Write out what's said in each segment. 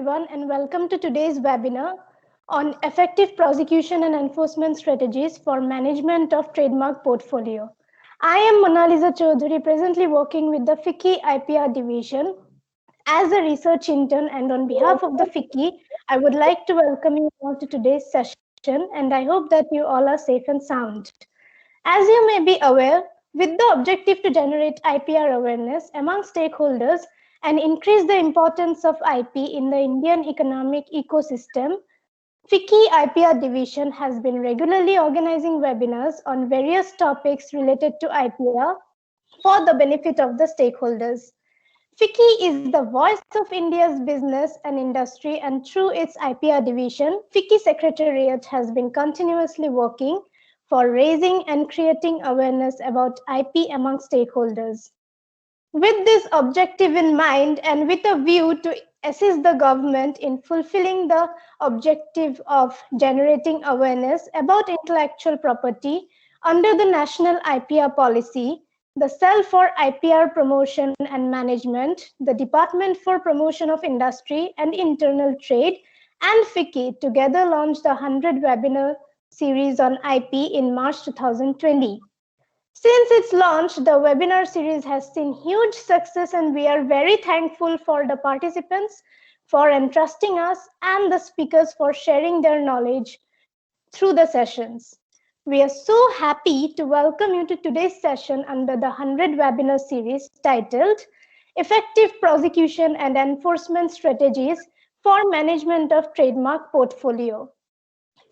everyone, and welcome to today's webinar on effective prosecution and enforcement strategies for management of trademark portfolio. I am Mona Lisa Chaudhary, presently working with the FICCI IPR division as a research intern, and on behalf of the FICCI, I would like to welcome you all to today's session, and I hope that you all are safe and sound. As you may be aware, with the objective to generate IPR awareness among stakeholders and increase the importance of IP in the Indian economic ecosystem, FICCI IPR division has been regularly organizing webinars on various topics related to IPR for the benefit of the stakeholders. FICCI is the voice of India's business and industry, and through its IPR division, FICCI Secretariat has been continuously working for raising and creating awareness about IP among stakeholders. With this objective in mind and with a view to assist the government in fulfilling the objective of generating awareness about intellectual property under the National IPR Policy, the Cell for IPR Promotion and Management, the Department for Promotion of Industry and Internal Trade, and FICCI together launched the 100 webinar series on IP in March 2020. Since its launch, the webinar series has seen huge success, and we are very thankful for the participants for entrusting us and the speakers for sharing their knowledge through the sessions. We are so happy to welcome you to today's session under the 100 webinar series titled Effective Prosecution and Enforcement Strategies for Management of Trademark Portfolio.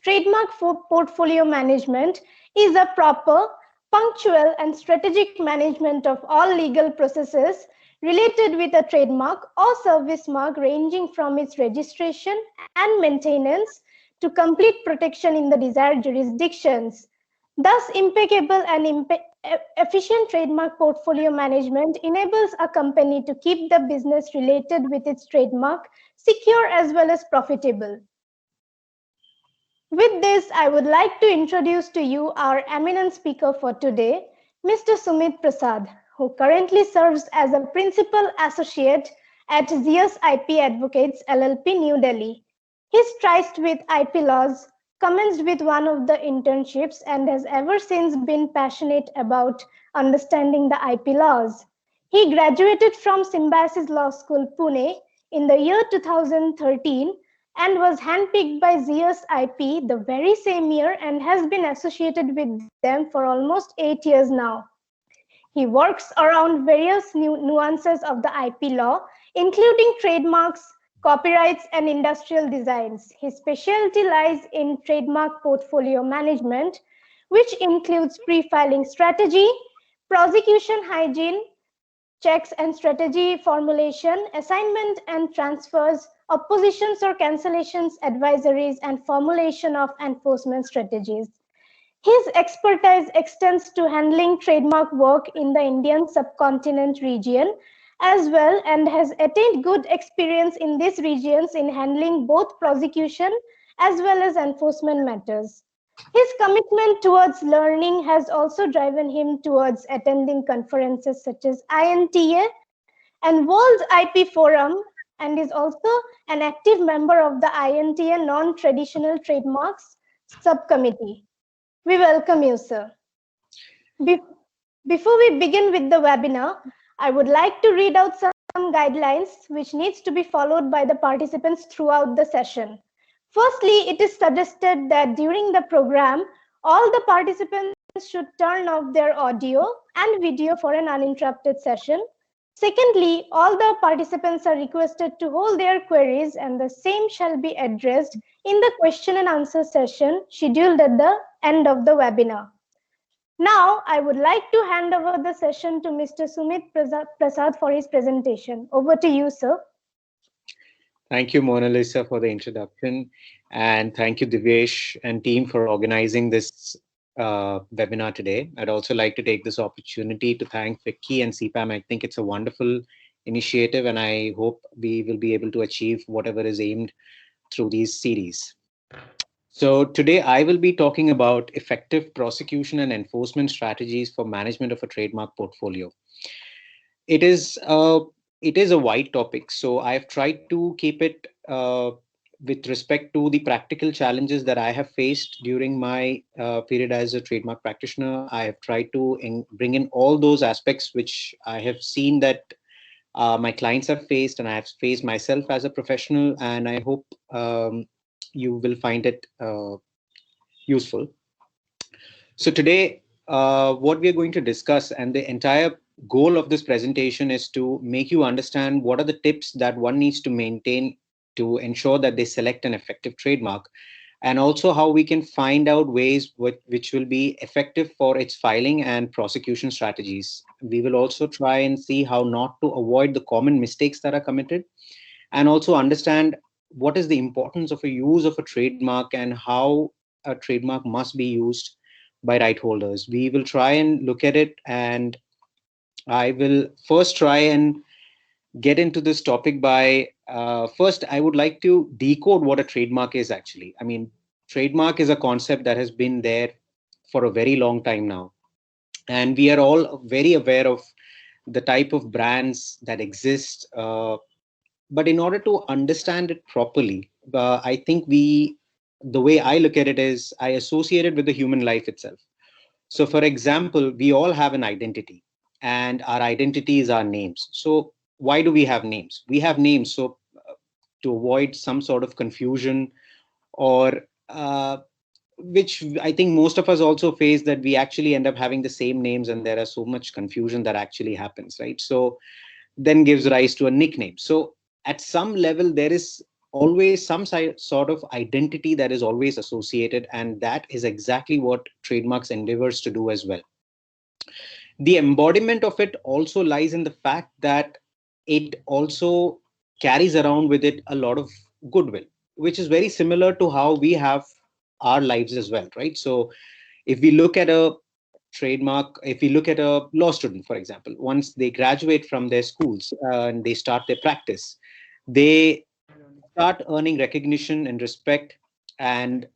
Trademark portfolio management is a proper, punctual, and strategic management of all legal processes related with a trademark or service mark, ranging from its registration and maintenance to complete protection in the desired jurisdictions. Thus, impeccable and efficient trademark portfolio management enables a company to keep the business related with its trademark secure as well as profitable. With this, I would like to introduce to you our eminent speaker for today, Mr. Sumit Prasad, who currently serves as a Principal Associate at Zeus IP Advocates LLP, New Delhi. His tryst with IP laws commenced with one of the internships and has ever since been passionate about understanding the IP laws. He graduated from Symbiosis Law School, Pune in the year 2013 and was handpicked by Zeus IP the very same year and has been associated with them for almost 8 years now. He works around various nuances of the IP law, including trademarks, copyrights, and industrial designs. His specialty lies in trademark portfolio management, which includes pre-filing strategy, prosecution hygiene, checks and strategy formulation, assignment and transfers, oppositions or cancellations, advisories, and formulation of enforcement strategies. His expertise extends to handling trademark work in the Indian subcontinent region as well, and has attained good experience in these regions in handling both prosecution as well as enforcement matters. His commitment towards learning has also driven him towards attending conferences such as INTA and World IP Forum, and is also an active member of the INTA Non-Traditional Trademarks Subcommittee. We welcome you, sir. Before we begin with the webinar, I would like to read out some guidelines which needs to be followed by the participants throughout the session. Firstly, it is suggested that during the program, all the participants should turn off their audio and video for an uninterrupted session. Secondly, all the participants are requested to hold their queries, and the same shall be addressed in the question and answer session scheduled at the end of the webinar. Now, I would like to hand over the session to Mr. Sumit Prasad for his presentation. Over to you, sir. Thank you, Mona Lisa, for the introduction. And thank you, Divyesh and team, for organizing this webinar today. I'd also like to take this opportunity to thank FICCI and CPAM. I think it's a wonderful initiative, and I hope we will be able to achieve whatever is aimed through these series. So today I will be talking about effective prosecution and enforcement strategies for management of a trademark portfolio. It is a wide topic, so I've tried to keep it with respect to the practical challenges that I have faced during my period as a trademark practitioner. I have tried to bring in all those aspects which I have seen that my clients have faced and I have faced myself as a professional, and I hope you will find it useful. So today, what we are going to discuss, and the entire goal of this presentation is to make you understand what are the tips that one needs to maintain to ensure that they select an effective trademark, and also how we can find out ways which will be effective for its filing and prosecution strategies. We will also try and see how not to avoid the common mistakes that are committed, and also understand what is the importance of a use of a trademark and how a trademark must be used by right holders. We will try and look at it, and I will first try and get into this topic by first, I would like to decode what a trademark is actually. I mean, trademark is a concept that has been there for a very long time now. And we are all very aware of the type of brands that exist. But in order to understand it properly, I think the way I look at it is I associate it with the human life itself. So, for example, we all have an identity, and our identity is our names. So, why do we have names? We have names so to avoid some sort of confusion, or which I think most of us also face, that we actually end up having the same names, and there are so much confusion that actually happens, right? So, then gives rise to a nickname. So, at some level, there is always some sort of identity that is always associated, and that is exactly what trademarks endeavors to do as well. The embodiment of it also lies in the fact that it also carries around with it a lot of goodwill, which is very similar to how we have our lives as well, right? So if we look at a trademark, if we look at a law student, for example, once they graduate from their schools and they start their practice, they start earning recognition and respect, and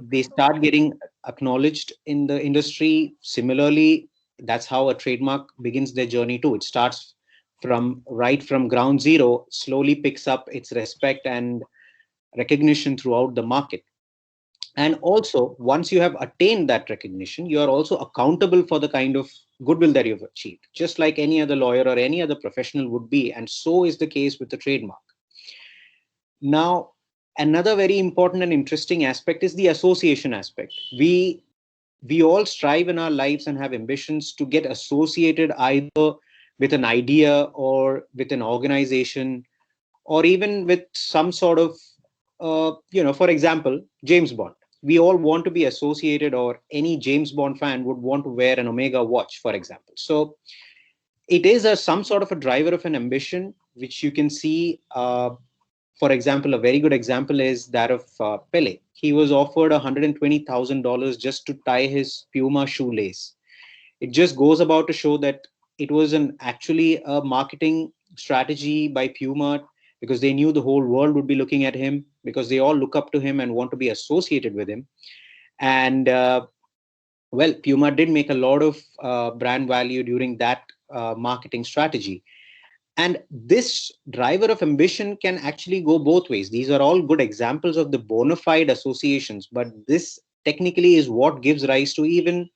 they start getting acknowledged in the industry. Similarly, that's how a trademark begins their journey too. It starts from right from ground zero, slowly picks up its respect and recognition throughout the market. And also, once you have attained that recognition, you are also accountable for the kind of goodwill that you've achieved, just like any other lawyer or any other professional would be. And so is the case with the trademark. Now, another very important and interesting aspect is the association aspect. We all strive in our lives and have ambitions to get associated either with an idea or with an organization, or even with some sort of for example, James Bond. We all want to be associated, or any James Bond fan would want to wear an Omega watch, for example. So it is some sort of a driver of an ambition, which you can see. For example, a very good example is that of Pele. He was offered $120,000 just to tie his Puma shoelace. It just goes about to show that it was actually a marketing strategy by Puma, because they knew the whole world would be looking at him, because they all look up to him and want to be associated with him. And well, Puma did make a lot of brand value during that marketing strategy. And this driver of ambition can actually go both ways. These are all good examples of the bona fide associations, but this technically is what gives rise to even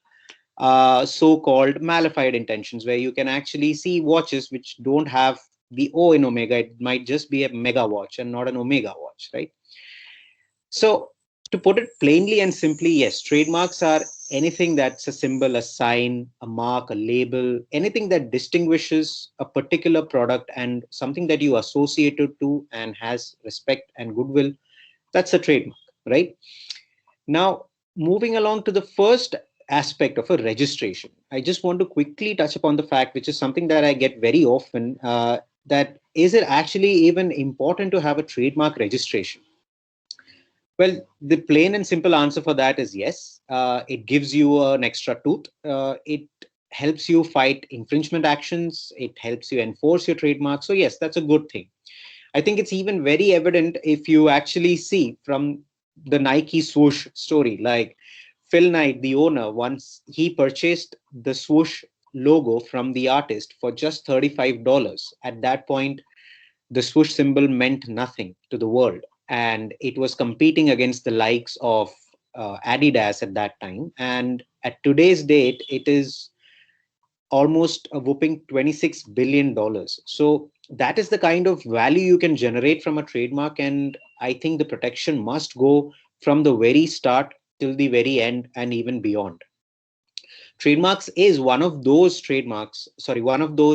so-called malified intentions, where you can actually see watches which don't have the O in Omega. It might just be a mega watch and not an Omega watch, right? So to put it plainly and simply, yes, trademarks are anything that's a symbol, a sign, a mark, a label, anything that distinguishes a particular product and something that you associate it to and has respect and goodwill. That's a trademark, right? Now, moving along to the first aspect of a registration, I just want to quickly touch upon the fact, which is something that I get very often, that is it actually even important to have a trademark registration? Well, the plain and simple answer for that is yes. It gives you an extra tooth. It helps you fight infringement actions. It helps you enforce your trademark. So yes, that's a good thing. I think it's even very evident if you actually see from the Nike swoosh story. Like Phil Knight, the owner, once he purchased the swoosh logo from the artist for just $35. At that point, the swoosh symbol meant nothing to the world, and it was competing against the likes of Adidas at that time. And at today's date, it is almost a whopping $26 billion. So that is the kind of value you can generate from a trademark. And I think the protection must go from the very start till the very end and even beyond. Trademarks is one of those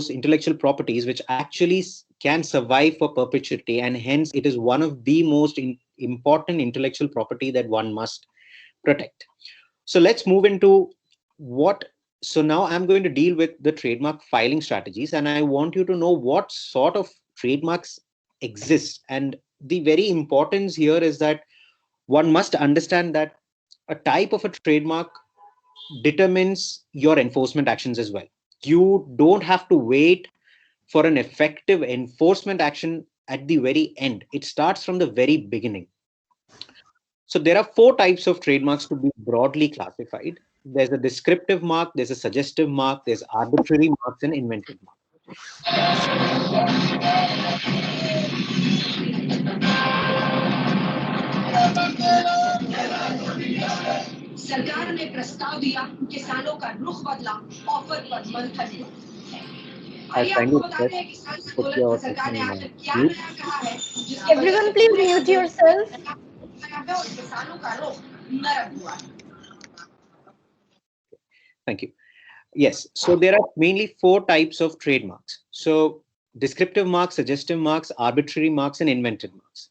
intellectual properties which actually can survive for perpetuity, and hence it is one of the most important intellectual property that one must protect. So let's move into what. So now I'm going to deal with the trademark filing strategies, and I want you to know what sort of trademarks exist. And the very importance here is that one must understand that a type of a trademark determines your enforcement actions as well. You don't have to wait for an effective enforcement action at the very end. It starts from the very beginning. So there are four types of trademarks to be broadly classified. There's a descriptive mark, there's a suggestive mark, there's arbitrary marks, and invented marks. सरकार ने प्रस्ताव दिया, किसानों का रुख बदला, offer पर मंथन हुआ। आइए आपको बताते हैं किसान आंदोलन में सरकार ने आखिर क्या नया कहा है, जिसकी वजह Everyone, से please पूरे mute आंदोलन yourself. और किसानों का रुख नरम हुआ। Thank you. Yes, so there are mainly four types of trademarks. So descriptive marks, suggestive marks, arbitrary marks, and invented marks.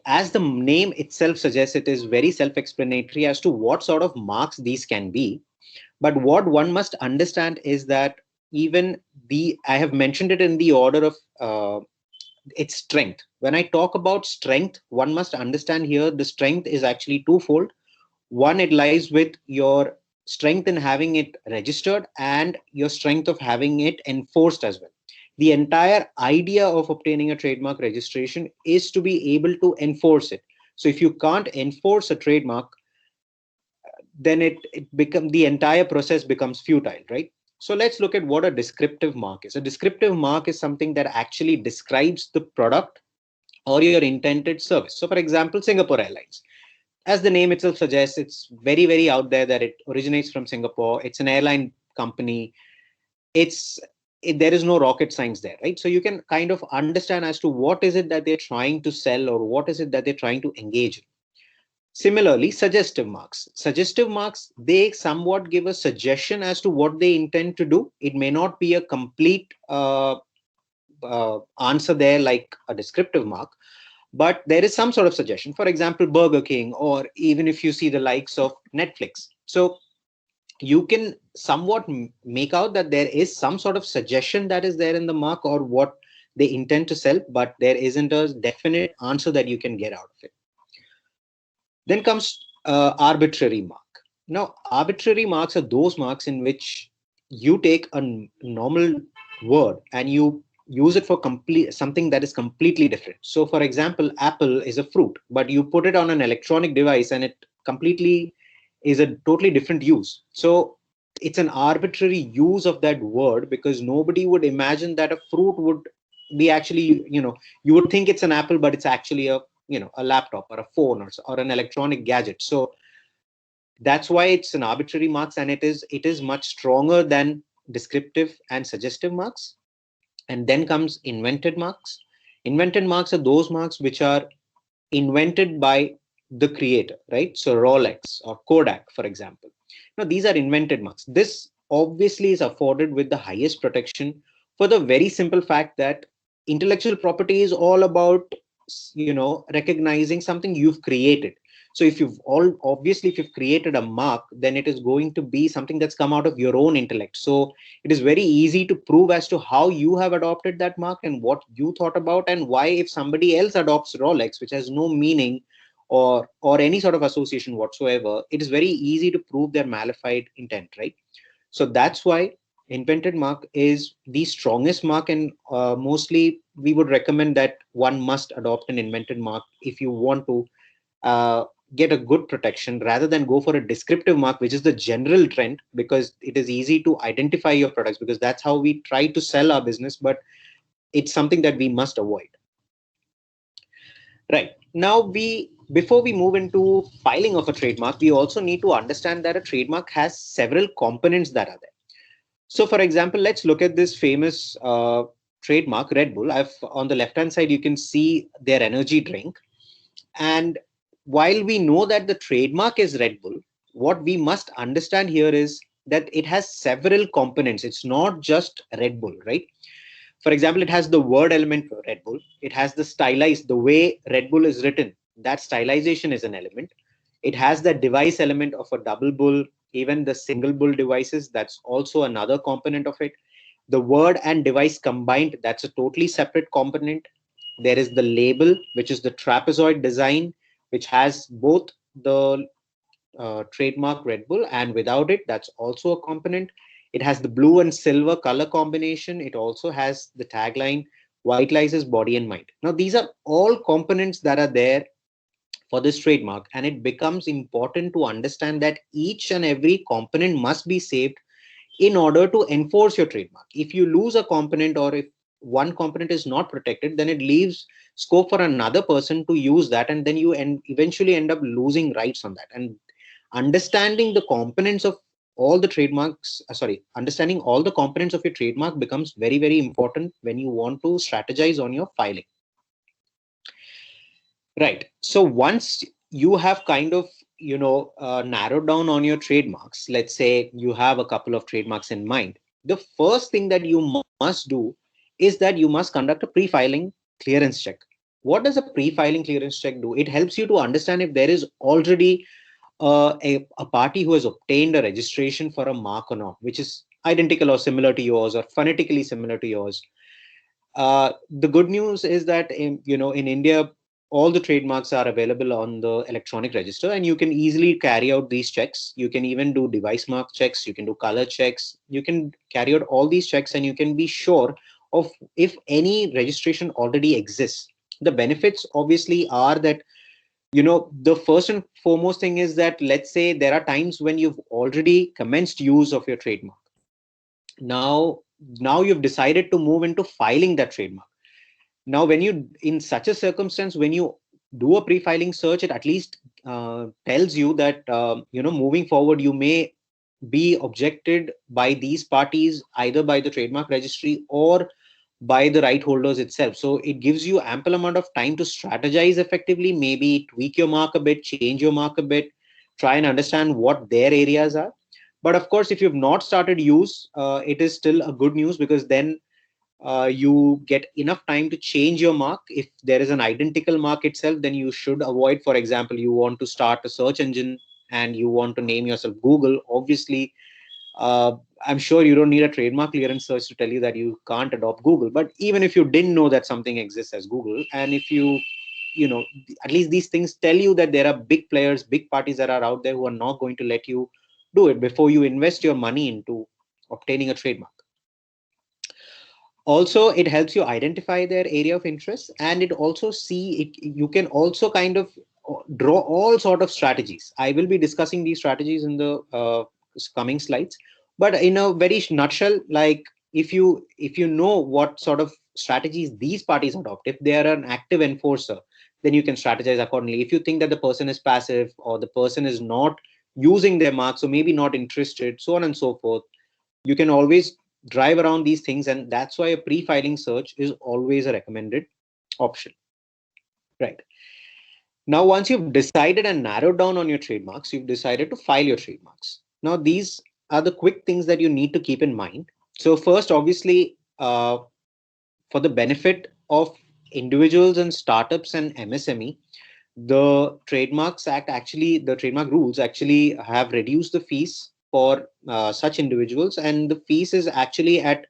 As the name itself suggests, it is very self-explanatory as to what sort of marks these can be. But what one must understand is that I have mentioned it in the order of its strength. When I talk about strength, one must understand here the strength is actually twofold. One, it lies with your strength in having it registered and your strength of having it enforced as well. The entire idea of obtaining a trademark registration is to be able to enforce it. So if you can't enforce a trademark, then the entire process becomes futile, right? So let's look at what a descriptive mark is. A descriptive mark is something that actually describes the product or your intended service. So for example, Singapore Airlines. As the name itself suggests, it's very, very out there that it originates from Singapore. It's an airline company. There is no rocket science there, right? So you can kind of understand as to what is it that they're trying to sell or what is it that they're trying to engage in. Similarly, suggestive marks. Suggestive marks, they somewhat give a suggestion as to what they intend to do. It may not be a complete answer there like a descriptive mark, but there is some sort of suggestion. For example, Burger King, or even if you see the likes of Netflix. So you can somewhat make out that there is some sort of suggestion that is there in the mark or what they intend to sell, but there isn't a definite answer that you can get out of it. Then comes arbitrary mark. Now, arbitrary marks are those marks in which you take a normal word and you use it for something that is completely different. So for example, apple is a fruit, but you put it on an electronic device and it completely is a totally different use. So it's an arbitrary use of that word because nobody would imagine that a fruit would be actually, you would think it's an apple, but it's actually a laptop or a phone or an electronic gadget. So that's why it's an arbitrary marks, and it is much stronger than descriptive and suggestive marks. And then comes invented marks. Invented marks are those marks which are invented by the creator, right? So Rolex or Kodak, for example. Now, these are invented marks. This obviously is afforded with the highest protection for the very simple fact that intellectual property is all about, recognizing something you've created. So if you've created a mark, then it is going to be something that's come out of your own intellect. So it is very easy to prove as to how you have adopted that mark and what you thought about, and why if somebody else adopts Rolex, which has no meaning or any sort of association whatsoever, it is very easy to prove their malified intent, right? So that's why invented mark is the strongest mark, and mostly we would recommend that one must adopt an invented mark if you want to get a good protection rather than go for a descriptive mark, which is the general trend, because it is easy to identify your products, because that's how we try to sell our business. But it's something that we must avoid. Right. Now, before we move into filing of a trademark, we also need to understand that a trademark has several components that are there. So, for example, let's look at this famous trademark, Red Bull. On the left-hand side, you can see their energy drink. And while we know that the trademark is Red Bull, what we must understand here is that it has several components. It's not just Red Bull, right? For example, it has the word element for Red Bull. It has the stylized, the way Red Bull is written. That stylization is an element. It has the device element of a double bull, even the single bull devices. That's also another component of it. The word and device combined, that's a totally separate component. There is the label, which is the trapezoid design, which has both the trademark Red Bull, and without it, that's also a component. It has the blue and silver color combination. It also has the tagline, white lies is body and mind. Now, these are all components that are there for this trademark, and it becomes important to understand that each and every component must be saved in order to enforce your trademark. If you lose a component, or if one component is not protected, then it leaves scope for another person to use that, and then you eventually end up losing rights on that. And understanding the components of all the trademarks, understanding all the components of your trademark becomes very, very important when you want to strategize on your filing. Right. So once you have kind of, narrowed down on your trademarks, let's say you have a couple of trademarks in mind, the first thing that you must do is that you must conduct a pre-filing clearance check. What does a pre-filing clearance check do? It helps you to understand if there is already a party who has obtained a registration for a mark or not, which is identical or similar to yours or phonetically similar to yours. The good news is that in India, all the trademarks are available on the electronic register, and you can easily carry out these checks. You can even do device mark checks, you can do color checks, you can carry out all these checks, and you can be sure of if any registration already exists. The benefits obviously are that, the first and foremost thing is that, let's say there are times when you've already commenced use of your trademark. Now you've decided to move into filing that trademark. Now, when you, in such a circumstance, when you do a pre-filing search, it at least tells you that, moving forward, you may be objected by these parties, either by the trademark registry or by the right holders itself. So it gives you ample amount of time to strategize effectively, maybe tweak your mark a bit, change your mark a bit, try and understand what their areas are. But of course, if you've not started use, it is still a good news, because then you get enough time to change your mark. If there is an identical mark itself, then you should avoid. For example, you want to start a search engine and you want to name yourself Google. Obviously, I'm sure you don't need a trademark clearance search to tell you that you can't adopt Google. But even if you didn't know that something exists as Google, and if you, at least these things tell you that there are big players, big parties that are out there who are not going to let you do it before you invest your money into obtaining a trademark. Also, it helps you identify their area of interest, and it also you can also kind of draw all sort of strategies. I will be discussing these strategies in the coming slides, but in a very nutshell, like if you know what sort of strategies these parties adopt, if they are an active enforcer, then you can strategize accordingly. If you think that the person is passive, or the person is not using their marks, or maybe not interested, so on and so forth, you can always drive around these things, and that's why a pre-filing search is always a recommended option. Right. Now, once you've decided and narrowed down on your trademarks, you've decided to file your trademarks. Now, these are the quick things that you need to keep in mind. So first, obviously, for the benefit of individuals and startups and MSME, the the trademark rules actually have reduced the fees for such individuals, and the fees is actually at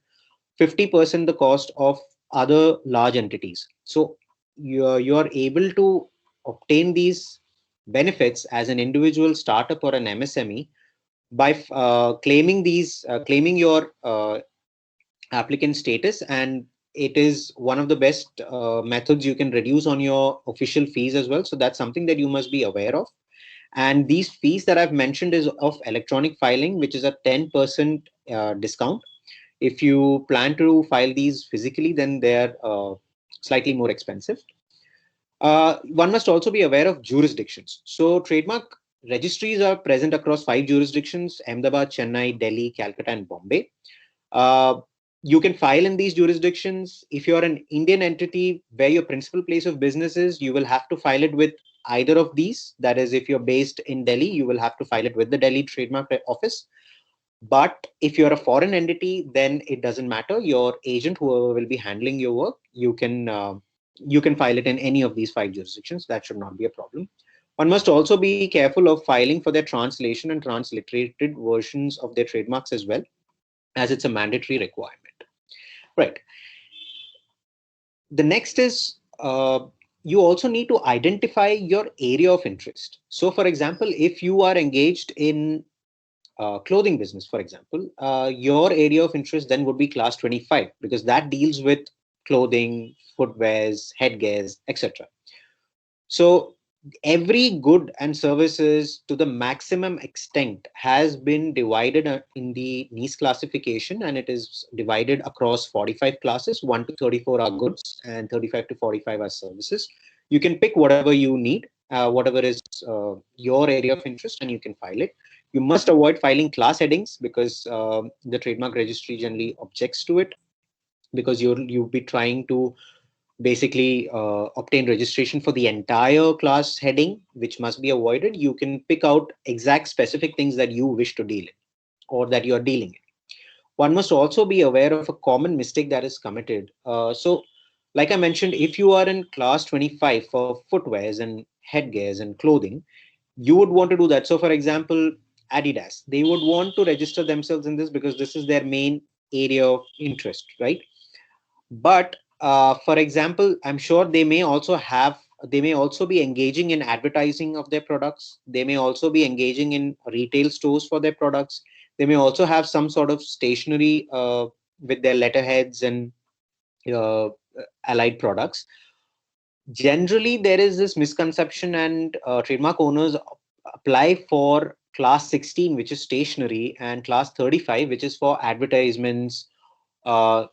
50% the cost of other large entities. So you're able to obtain these benefits as an individual, startup, or an MSME by claiming your applicant status, and it is one of the best methods you can reduce on your official fees as well. So that's something that you must be aware of. And these fees that I've mentioned is of electronic filing, which is a 10% discount. If you plan to file these physically, then they're slightly more expensive. One must also be aware of jurisdictions. So trademark registries are present across 5 jurisdictions: Ahmedabad, Chennai, Delhi, Calcutta, and Bombay. You can file in these jurisdictions. If you're an Indian entity where your principal place of business is, you will have to file it with either of these. That is, if you're based in Delhi, you will have to file it with the Delhi Trademark Office. But if you're a foreign entity, then it doesn't matter. Your agent, whoever will be handling your work, you can file it in any of these 5 jurisdictions. That should not be a problem. One must also be careful of filing for their translation and transliterated versions of their trademarks as well, as it's a mandatory requirement. Right. The next is you also need to identify your area of interest. So, for example, if you are engaged in clothing business, for example, your area of interest then would be class 25, because that deals with clothing, footwears, headgears, etc. So every good and services to the maximum extent has been divided in the niche classification, and it is divided across 45 classes. 1 to 34 are goods and 35 to 45 are services. You can pick whatever you need, whatever is your area of interest, and you can file it. You must avoid filing class headings, because the trademark registry generally objects to it, because you'll be trying to basically obtain registration for the entire class heading, which must be avoided. You can pick out exact specific things that you wish to deal in or that you're dealing in. One must also be aware of a common mistake that is committed. So, like I mentioned, if you are in class 25 for footwears and headgears and clothing, you would want to do that. So, for example, Adidas, they would want to register themselves in this because this is their main area of interest, right? But for example, I'm sure they may also be engaging in advertising of their products. They may also be engaging in retail stores for their products. They may also have some sort of stationery with their letterheads and uh, allied products. Generally, there is this misconception, and trademark owners apply for class 16, which is stationery, and class 35, which is for advertisements or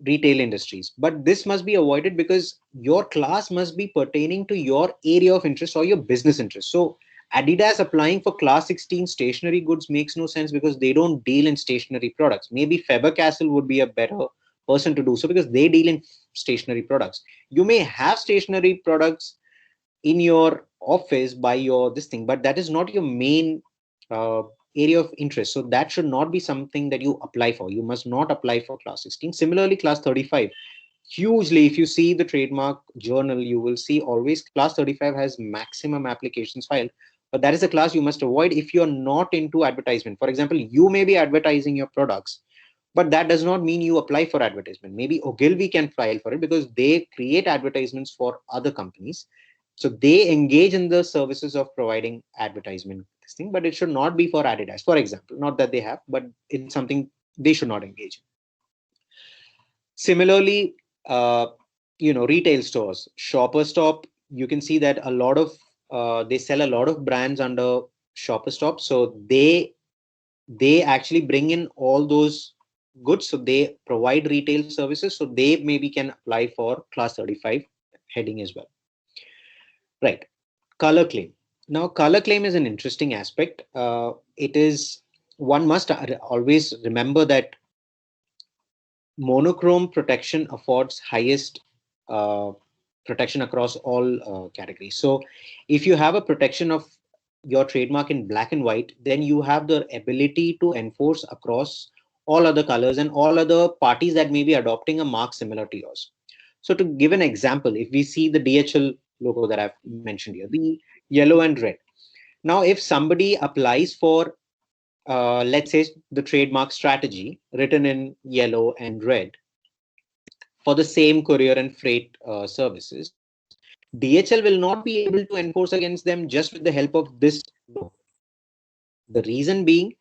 retail industries. But this must be avoided, because your class must be pertaining to your area of interest or your business interest. So Adidas applying for class 16 stationery goods makes no sense, because they don't deal in stationery products. Maybe Faber-Castell would be a better person to do so, because they deal in stationery products. You may have stationery products in your office by your this thing, but that is not your main uh, area of interest. So that should not be something that you apply for. You must not apply for class 16. Similarly, class 35, hugely, if you see the trademark journal, you will see always class 35 has maximum applications filed. But that is a class you must avoid if you're not into advertisement. For example, you may be advertising your products, but that does not mean you apply for advertisement. Maybe Ogilvy can file for it, because they create advertisements for other companies. So they engage in the services of providing advertisement, this thing, but it should not be for Adidas, for example. Not that they have, but it's something they should not engage in. Similarly, retail stores, Shopper Stop, you can see that a lot of they sell a lot of brands under Shopper Stop. So they actually bring in all those goods. So they provide retail services. So they maybe can apply for class 35 heading as well. Right. Color claim. Now, color claim is an interesting aspect. It is, one must always remember that monochrome protection affords highest uh, protection across all categories. So if you have a protection of your trademark in black and white, then you have the ability to enforce across all other colors and all other parties that may be adopting a mark similar to yours. So to give an example, if we see the DHL logo that I've mentioned here, the yellow and red. Now, if somebody applies for, let's say, the trademark strategy written in yellow and red for the same courier and freight services, DHL will not be able to enforce against them just with the help of this logo. The reason being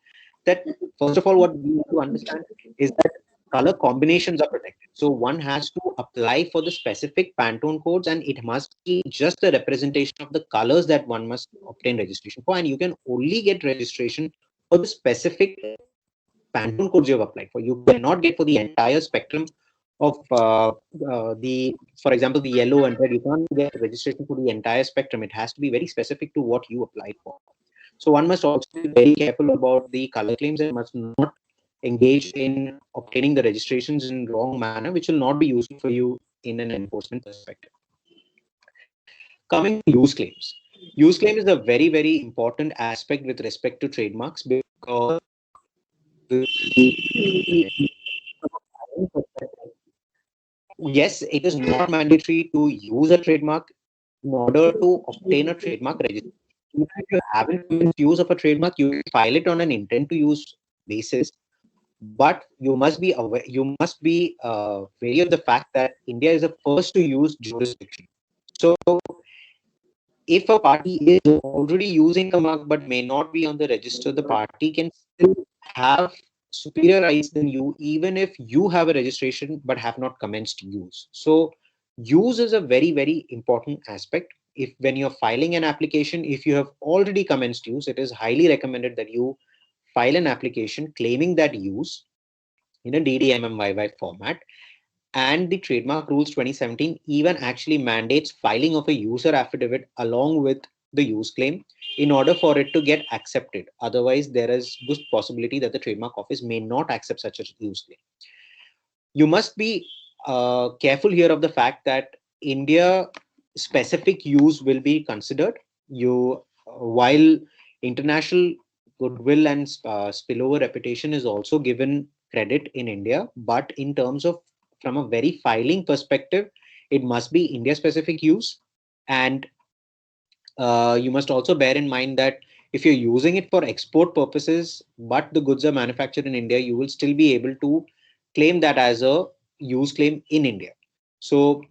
that, first of all, what we need to understand is that color combinations are protected. So one has to apply for the specific Pantone codes, and it must be just the representation of the colors that one must obtain registration for. And you can only get registration for the specific Pantone codes you have applied for. You cannot get for the entire spectrum of for example, the yellow and red. You can't get registration for the entire spectrum. It has to be very specific to what you applied for. So one must also be very careful about the color claims and must not engage in obtaining the registrations in wrong manner, which will not be useful for you in an enforcement perspective. Coming to use claims. Use claim is a very, very important aspect with respect to trademarks because yes, it is not mandatory to use a trademark in order to obtain a trademark registration. Even if you haven't commenced use of a trademark, you can file it on an intent to use basis. But you must be aware, you must be wary of the fact that India is the first to use jurisdiction. So if a party is already using the mark but may not be on the register, the party can still have superior rights than you, even if you have a registration but have not commenced use. So use is a very, very important aspect. If when you're filing an application, if you have already commenced use, it is highly recommended that you file an application claiming that use in a DDMMYY format. And the Trademark Rules 2017 even actually mandates filing of a user affidavit along with the use claim in order for it to get accepted. Otherwise, there is good possibility that the Trademark Office may not accept such a use claim. You must be careful here of the fact that India specific use will be considered. While international goodwill and spillover reputation is also given credit in India, but in terms of from a very filing perspective, it must be India specific use. And you must also bear in mind that if you're using it for export purposes, but the goods are manufactured in India, you will still be able to claim that as a use claim in India. So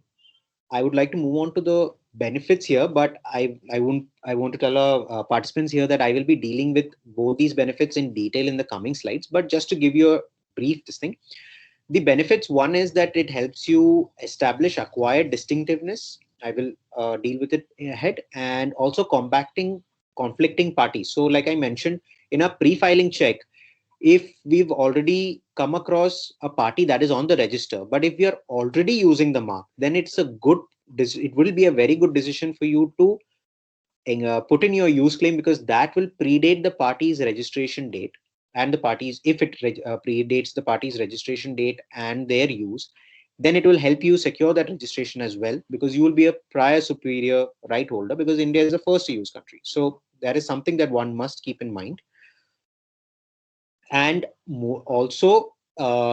I would like to move on to the benefits here, but I want to tell our participants here that I will be dealing with both these benefits in detail in the coming slides. But just to give you a brief this thing, the benefits, one is that it helps you establish acquired distinctiveness. I will deal with it ahead, and also combating conflicting parties. So like I mentioned, in a pre-filing check, if we've already come across a party that is on the register, but if we are already using the mark, then it will be a very good decision for you to put in your use claim, because that will predate the party's registration date, and the parties, if it predates the party's registration date and their use, then it will help you secure that registration as well, because you will be a prior superior right holder, because India is a first to use country. So that is something that one must keep in mind. And also,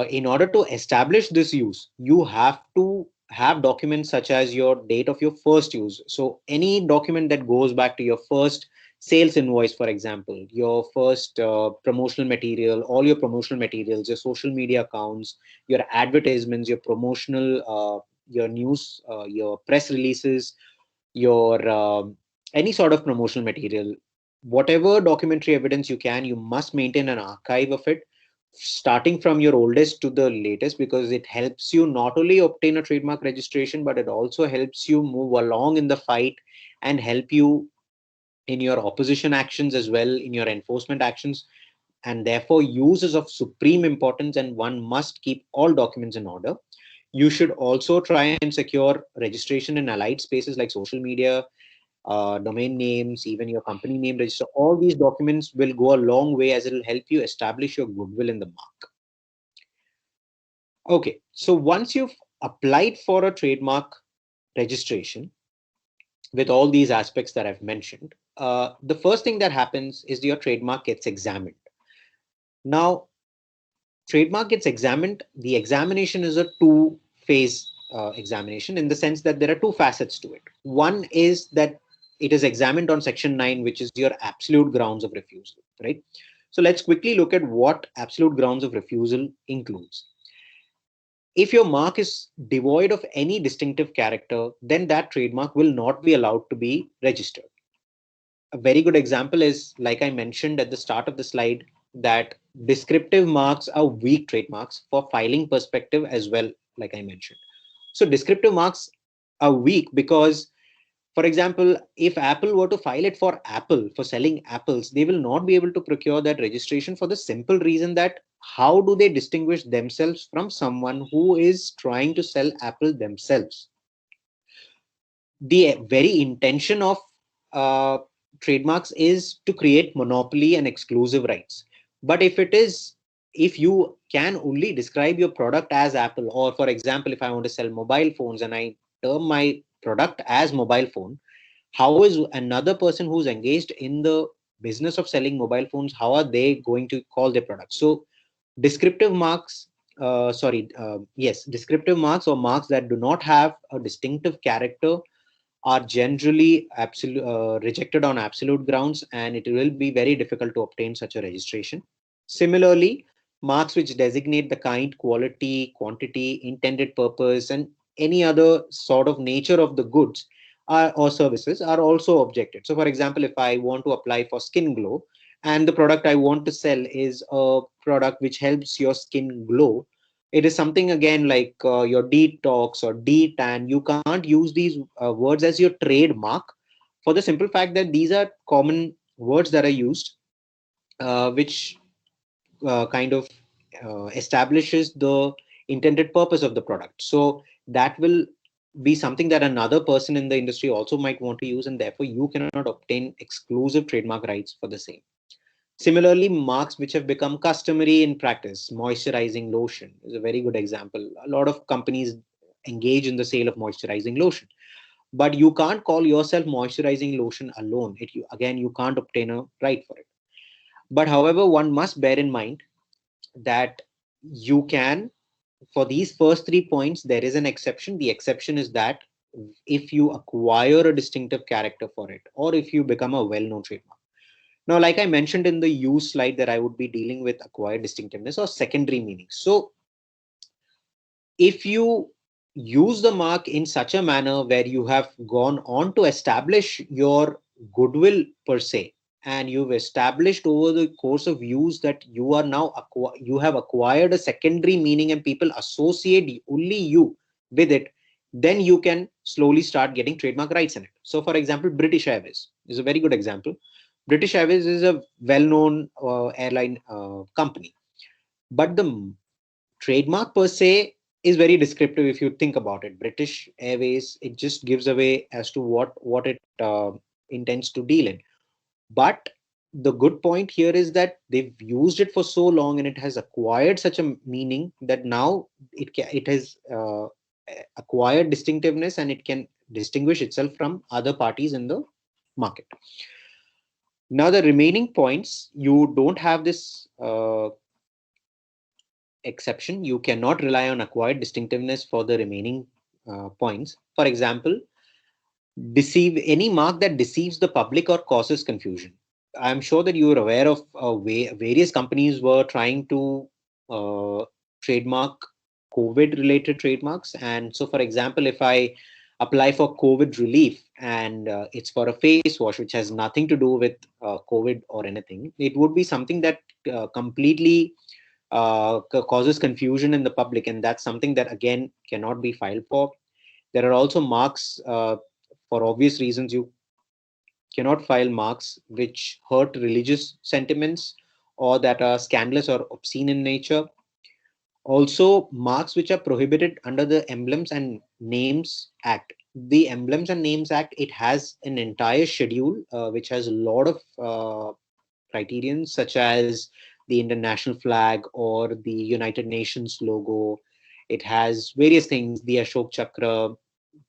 in order to establish this use, you have to have documents such as your date of your first use. So any document that goes back to your first sales invoice, for example, your first promotional material, all your promotional materials, your social media accounts, your advertisements, your promotional, your news, your press releases, your any sort of promotional material, whatever documentary evidence you can, you must maintain an archive of it, starting from your oldest to the latest, because it helps you not only obtain a trademark registration, but it also helps you move along in the fight and help you in your opposition actions as well, in your enforcement actions. And therefore, use is of supreme importance, and one must keep all documents in order. You should also try and secure registration in allied spaces like social media, domain names, even your company name register. All these documents will go a long way, as it will help you establish your goodwill in the mark. Okay, so once you've applied for a trademark registration with all these aspects that I've mentioned, the first thing that happens is your trademark gets examined. Now, trademark gets examined. The examination is a two-phase examination, in the sense that there are two facets to it. One is that it is examined on section 9, which is your absolute grounds of refusal, right? So let's quickly look at what absolute grounds of refusal includes. If your mark is devoid of any distinctive character, then that trademark will not be allowed to be registered. A very good example is, like I mentioned at the start of the slide, that descriptive marks are weak trademarks for filing perspective as well, like I mentioned. So descriptive marks are weak because, for example, if Apple were to file it for Apple, for selling apples, they will not be able to procure that registration, for the simple reason that how do they distinguish themselves from someone who is trying to sell Apple themselves? The very intention of uh, trademarks is to create monopoly and exclusive rights. But if you can only describe your product as Apple, or for example, if I want to sell mobile phones and I term my product as mobile phone, how is another person who's engaged in the business of selling mobile phones, how are they going to call their product? So descriptive marks, descriptive marks or marks that do not have a distinctive character are generally rejected on absolute grounds, and it will be very difficult to obtain such a registration. Similarly, marks which designate the kind, quality, quantity, intended purpose, and any other sort of nature of the goods or services are also objected. So, for example, if I want to apply for skin glow and the product I want to sell is a product which helps your skin glow, it is something again like your detox or detan. You can't use these words as your trademark for the simple fact that these are common words that are used, which kind of establishes the intended purpose of the product. So that will be something that another person in the industry also might want to use, and therefore you cannot obtain exclusive trademark rights for the same. Similarly, marks which have become customary in practice, moisturizing lotion is a very good example. A lot of companies engage in the sale of moisturizing lotion, but you can't call yourself moisturizing lotion alone. Again, you can't obtain a right for it. But however, one must bear in mind that you can, for these first 3 points, there is an exception. The exception is that if you acquire a distinctive character for it, or if you become a well-known trademark. Now, like I mentioned in the use slide, that I would be dealing with acquired distinctiveness or secondary meaning. So if you use the mark in such a manner where you have gone on to establish your goodwill per se, and you've established over the course of use that you are now you have acquired a secondary meaning and people associate only you with it, then you can slowly start getting trademark rights in it. So for example, British Airways is a very good example. British Airways is a well-known airline company, but the trademark per se is very descriptive. If you think about it, British Airways, it just gives away as to what it intends to deal in. But the good point here is that they've used it for so long and it has acquired such a meaning that now it has acquired distinctiveness and it can distinguish itself from other parties in the market. Now the remaining points, you don't have this exception. You cannot rely on acquired distinctiveness for the remaining points. For example, deceive any mark that deceives the public or causes confusion. I'm sure that you are aware of various companies were trying to trademark COVID related trademarks. And so, for example, if I apply for COVID relief and it's for a face wash, which has nothing to do with COVID or anything, it would be something that completely causes confusion in the public. And that's something that, again, cannot be filed for. There are also marks, for obvious reasons, you cannot file marks which hurt religious sentiments or that are scandalous or obscene in nature. Also, marks which are prohibited under the Emblems and Names Act. The Emblems and Names Act, it has an entire schedule which has a lot of criterions, such as the Indian national flag or the United Nations logo. It has various things, the Ashok Chakra,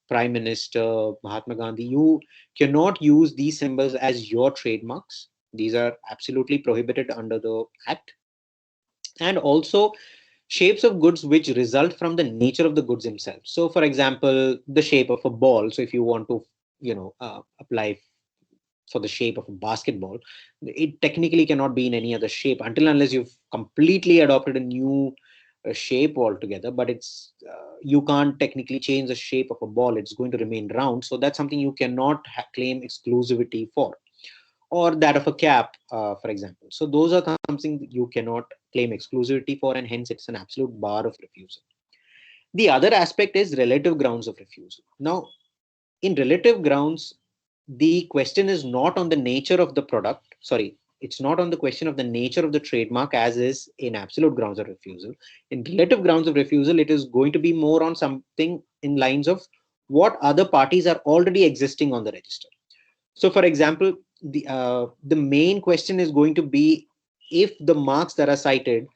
Prime Minister, Mahatma Gandhi. You cannot use these symbols as your trademarks. These are absolutely prohibited under the Act. And also, shapes of goods which result from the nature of the goods themselves. So, for example, the shape of a ball. So, if you want to, apply for the shape of a basketball, it technically cannot be in any other shape until unless you've completely adopted a new shape altogether. But it's you can't technically change the shape of a ball. It's going to remain round. So that's something you cannot claim exclusivity for, or that of a cap, for example. So those are something you cannot claim exclusivity for, and hence it's an absolute bar of refusal. The other aspect is relative grounds of refusal. Now, in relative grounds, the question is not on the nature of the product. Sorry, It's not on the question of the nature of the trademark as is in absolute grounds of refusal. In relative grounds of refusal, it is going to be more on something in lines of what other parties are already existing on the register. So for example, the main question is going to be if the marks that are cited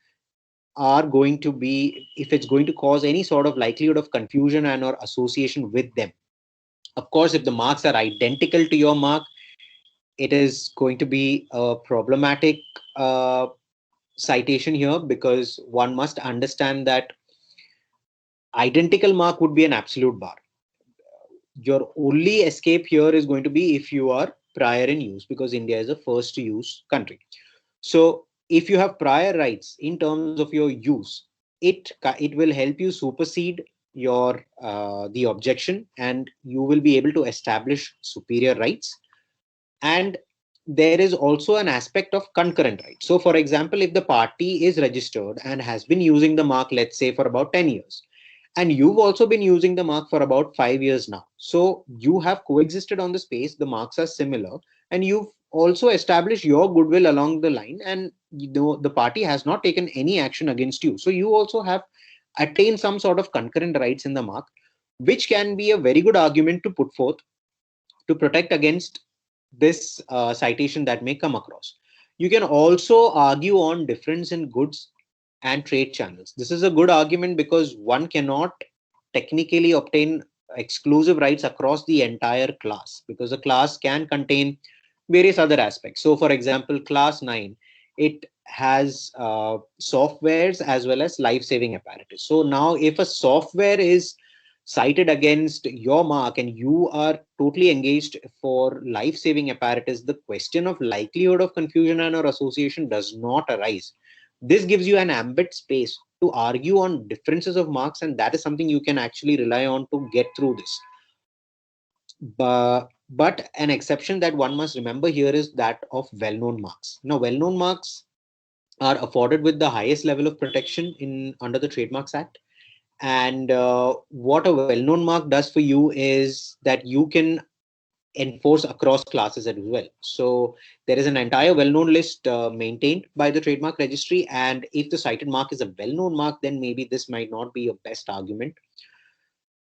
are going to be, if it's going to cause any sort of likelihood of confusion and or association with them. Of course, if the marks are identical to your mark, it is going to be a problematic uh, citation here, because one must understand that identical mark would be an absolute bar. Your only escape here is going to be if you are prior in use, because India is a first to use country. So if you have prior rights in terms of your use, it will help you supersede your the objection, and you will be able to establish superior rights. And there is also an aspect of concurrent rights. So for example, if the party is registered and has been using the mark, let's say for about 10 years, and you've also been using the mark for about 5 years now, so you have coexisted on the space, the marks are similar, and you've also established your goodwill along the line, and the party has not taken any action against you, so you also have attained some sort of concurrent rights in the mark, which can be a very good argument to put forth to protect against this citation that may come across. You can also argue on difference in goods and trade channels. This is a good argument because one cannot technically obtain exclusive rights across the entire class, because a class can contain various other aspects. So for example, class 9, it has softwares as well as life-saving apparatus. So now if a software is cited against your mark and you are totally engaged for life-saving apparatus, the question of likelihood of confusion and or association does not arise. This gives you an ambit space to argue on differences of marks, and that is something you can actually rely on to get through this. But an exception that one must remember here is that of well-known marks. Now, well-known marks are afforded with the highest level of protection in under the Trademarks Act. And what a well-known mark does for you is that you can enforce across classes as well. So there is an entire well-known list maintained by the trademark registry, and if the cited mark is a well-known mark, then maybe this might not be your best argument.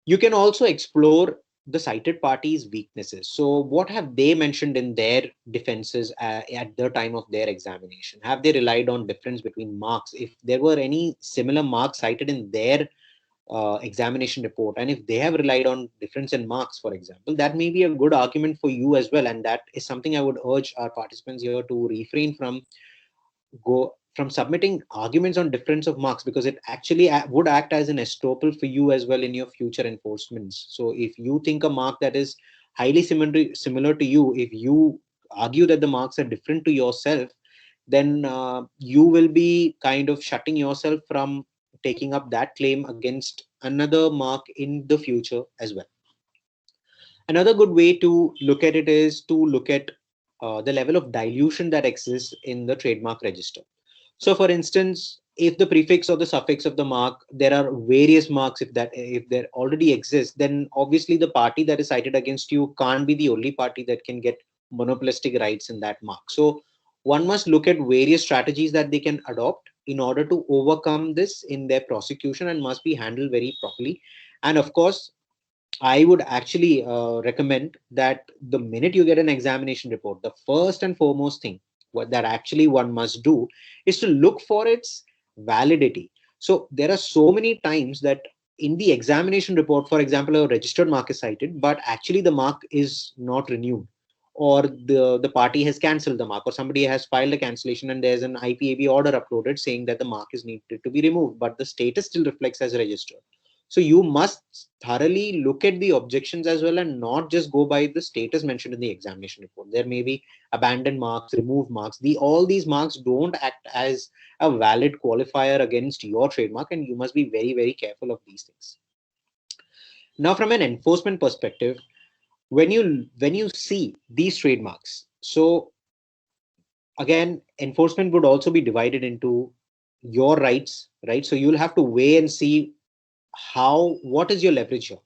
You can also explore the cited party's weaknesses. So what have they mentioned in their defenses at the time of their examination? Have they relied on difference between marks? If there were any similar marks cited in their examination report, and if they have relied on difference in marks, for example, that may be a good argument for you as well. And that is something I would urge our participants here to refrain from submitting arguments on difference of marks, because it actually would act as an estoppel for you as well in your future enforcements. So if you think a mark that is highly similar to you, if you argue that the marks are different to yourself, then you will be kind of shutting yourself from taking up that claim against another mark in the future as well. Another good way to look at it is to look at the level of dilution that exists in the trademark register. So for instance, if the prefix or the suffix of the mark, there are various marks, if there already exists, then obviously the party that is cited against you can't be the only party that can get monopolistic rights in that mark. So one must look at various strategies that they can adopt in order to overcome this in their prosecution, and must be handled very properly. And of course, I would actually recommend that the minute you get an examination report, the first and foremost thing what that actually one must do is to look for its validity. So there are so many times that in the examination report, for example, a registered mark is cited, but actually the mark is not renewed, or the party has cancelled the mark, or somebody has filed a cancellation and there's an IPAB order uploaded saying that the mark is needed to be removed, but the status still reflects as registered. So you must thoroughly look at the objections as well, and not just go by the status mentioned in the examination report. There may be abandoned marks, removed marks. All these marks don't act as a valid qualifier against your trademark, and you must be very, very careful of these things. Now, from an enforcement perspective, when you see these trademarks, so again, enforcement would also be divided into your rights, right? So you'll have to weigh and see what is your leverage here.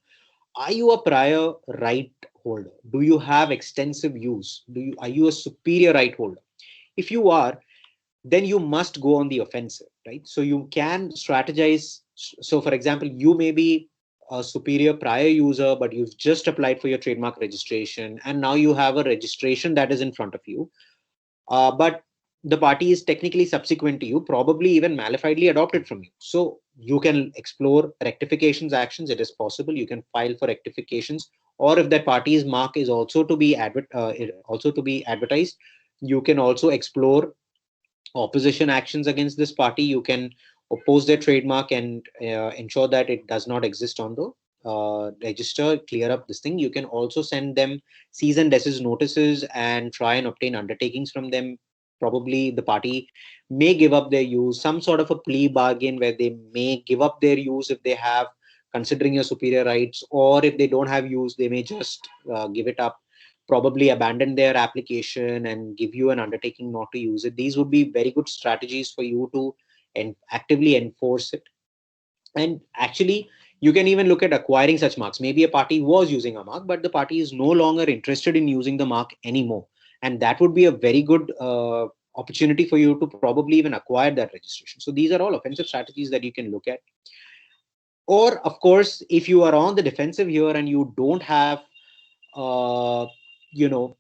Are you a prior right holder? Do you have extensive use? Are you a superior right holder? If you are, then you must go on the offensive, right? So you can strategize. So for example, you may be a superior prior user, but you've just applied for your trademark registration, and now you have a registration that is in front of you. But the party is technically subsequent to you, probably even malafidely adopted from you. So you can explore rectifications actions. It is possible you can file for rectifications, or if that party's mark is also to be advertised, you can also explore opposition actions against this party. You can oppose their trademark and ensure that it does not exist on the register, clear up this thing. You can also send them cease and desist notices and try and obtain undertakings from them. Probably the party may give up their use, some sort of a plea bargain where they may give up their use if they have, considering your superior rights, or if they don't have use, they may just give it up, probably abandon their application and give you an undertaking not to use it. These would be very good strategies for you to actively enforce it. And actually, you can even look at acquiring such marks. Maybe a party was using a mark, but the party is no longer interested in using the mark anymore. And that would be a very good opportunity for you to probably even acquire that registration. So these are all offensive strategies that you can look at. Or, of course, if you are on the defensive here and you don't have uh,